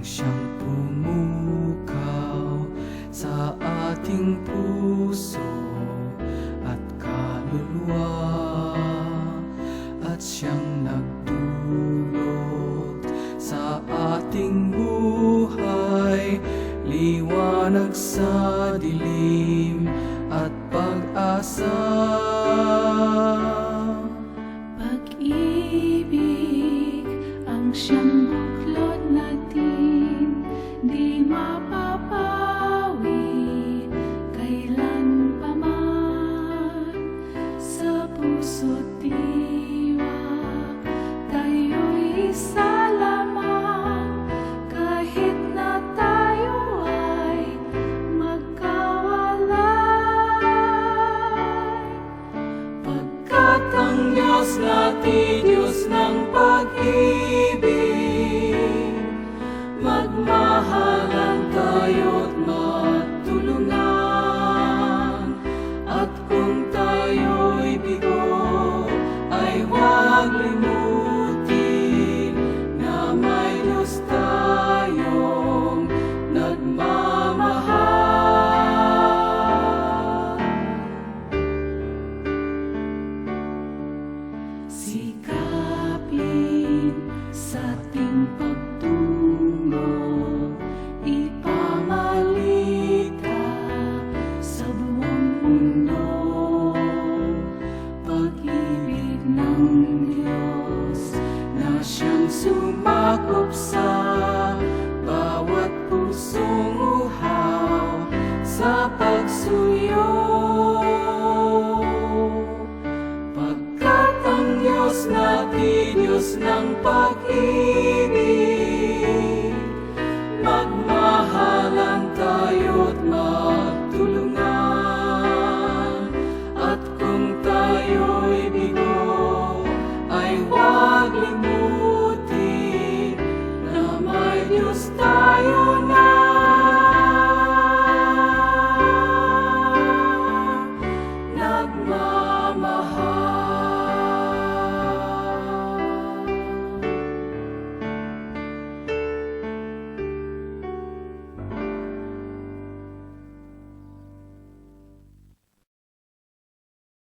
siyang pumukaw sa ating puso at kaluluwa, at siyang nagdulot sa ating buhay, liwanag sa dilim at pag-asa. Pag-ibig ang siyang buklod natin, di mapapawi kailan pa man. Sa puso't diwa tayo'y isa lamang, kahit na tayo ay magkawalay. Pagkat ang Diyos natin, Diyos ng pag-ibig, magmahalan tayo't magtulungan. At kung tayo'y bigo, ay huwag limutin na may Diyos tayong nagmamahal. Sikapin sa ating pagtungo, ipamalita sa buong mundo. Pag-ibig ng Diyos na siyang sumakop sa bawat pusong uhaw sa pagsuyo. Pagkat ang Diyos natin, Diyos ng pag-ibig, magmahalan tayo't magtulungan. At kung tayo'y bigo, ay huwag limutin na may Diyos tayo na